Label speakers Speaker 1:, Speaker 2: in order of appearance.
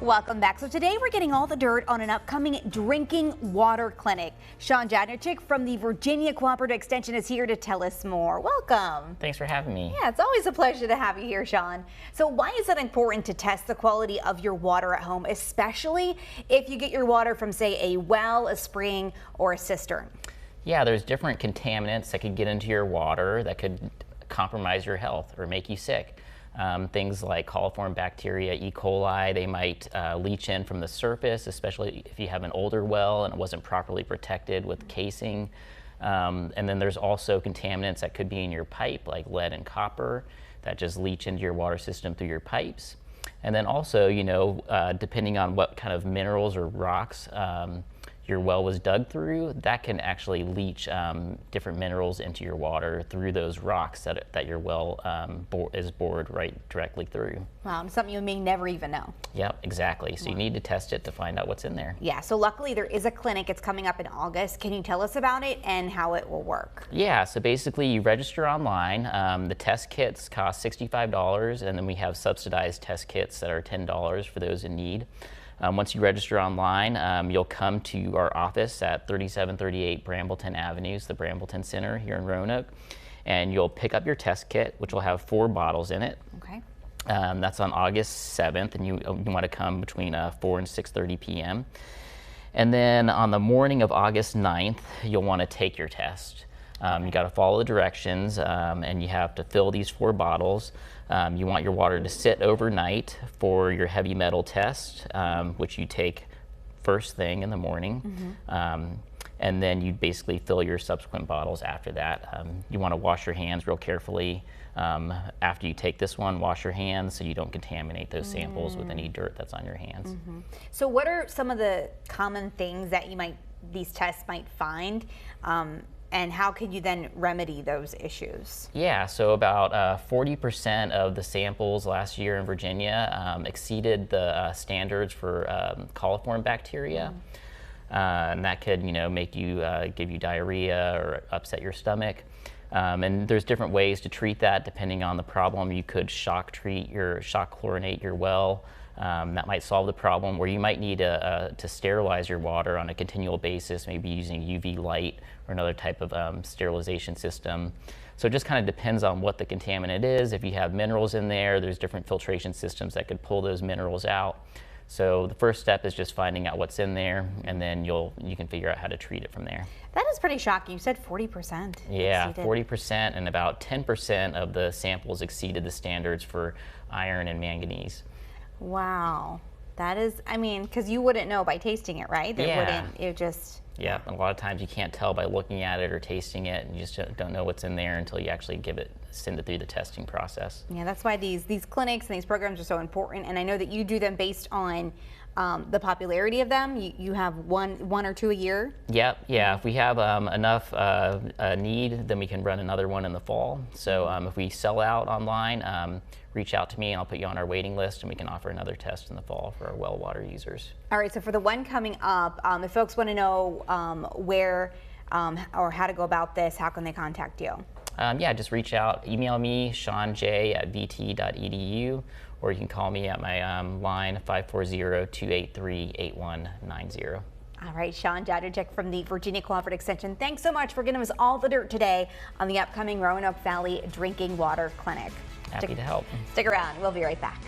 Speaker 1: Welcome back. So today we're getting all the dirt on an upcoming drinking water clinic. Shawn Jadrnicek from the Virginia Cooperative Extension is here to tell us more. Welcome.
Speaker 2: Thanks for having me.
Speaker 1: Yeah, it's always a pleasure to have you here, Shawn. So why is it important to test the quality of your water at home, especially if you get your water from, say, a well, a spring, or a cistern?
Speaker 2: Yeah, there's different contaminants that could get into your water that could compromise your health or make you sick. Things like coliform bacteria, E. coli, they might leach in from the surface, especially if you have an older well and it wasn't properly protected with casing. And then there's also contaminants that could be in your pipe, like lead and copper, that just leach into your water system through your pipes. And then also, depending on what kind of minerals or rocks your well was dug through, that can actually leach different minerals into your water through those rocks that your well is bored right directly through.
Speaker 1: Wow, something you may never even know.
Speaker 2: Yep, exactly. So you need to test it to find out what's in there.
Speaker 1: Yeah, so luckily there is a clinic. It's coming up in August. Can you tell us about it and how it will work?
Speaker 2: Yeah, so basically you register online. The test kits cost $65, and then we have subsidized test kits that are $10 for those in need. Once you register online, you'll come to our office at 3738 Brambleton Avenue, the Brambleton Center here in Roanoke, and you'll pick up your test kit, which will have 4 bottles in it.
Speaker 1: Okay.
Speaker 2: That's on August 7th, and you want to come between 4 and 6:30 p.m. And then on the morning of August 9th, you'll want to take your test. You got to follow the directions, and you have to fill these 4 bottles. You want your water to sit overnight for your heavy metal test, which you take first thing in the morning. And then you basically fill your subsequent bottles after that. You want to wash your hands real carefully. After you take this one, wash your hands so you don't contaminate those samples with any dirt that's on your hands.
Speaker 1: So what are some of the common things that these tests might find? And how could you then remedy those issues? Yeah,
Speaker 2: so about 40% of the samples last year in Virginia exceeded the standards for coliform bacteria. And that could, make you, give you diarrhea or upset your stomach. And there's different ways to treat that depending on the problem. You could shock chlorinate your well. That might solve the problem, or you might need to sterilize your water on a continual basis, maybe using UV light or another type of sterilization system. So it just kind of depends on what the contaminant is. If you have minerals in there, there's different filtration systems that could pull those minerals out. So the first step is just finding out what's in there, and then you can figure out how to treat it from there.
Speaker 1: That is pretty shocking. You said 40%.
Speaker 2: Yeah, 40%, and about 10% of the samples exceeded the standards for iron and manganese.
Speaker 1: Wow. That is, because you wouldn't know by tasting it, right?
Speaker 2: Yeah, a lot of times you can't tell by looking at it or tasting it, and you just don't know what's in there until you actually send it through the testing process.
Speaker 1: Yeah, that's why these clinics and these programs are so important, and I know that you do them based on the popularity of them. You have one or two a year?
Speaker 2: Yep, yeah. If we have enough need, then we can run another one in the fall. So if we sell out online, reach out to me and I'll put you on our waiting list, and we can offer another test in the fall for our well water users.
Speaker 1: All right, so for the one coming up, if folks want to know where or how to go about this, how can they contact you?
Speaker 2: Yeah, just reach out. Email me, shawnj@vt.edu, or you can call me at my line 540-283-8190.
Speaker 1: All right, Shawn Jadrnicek from the Virginia Cooperative Extension. Thanks so much for giving us all the dirt today on the upcoming Roanoke Valley Drinking Water Clinic.
Speaker 2: Happy to help.
Speaker 1: Stick around. We'll be right back.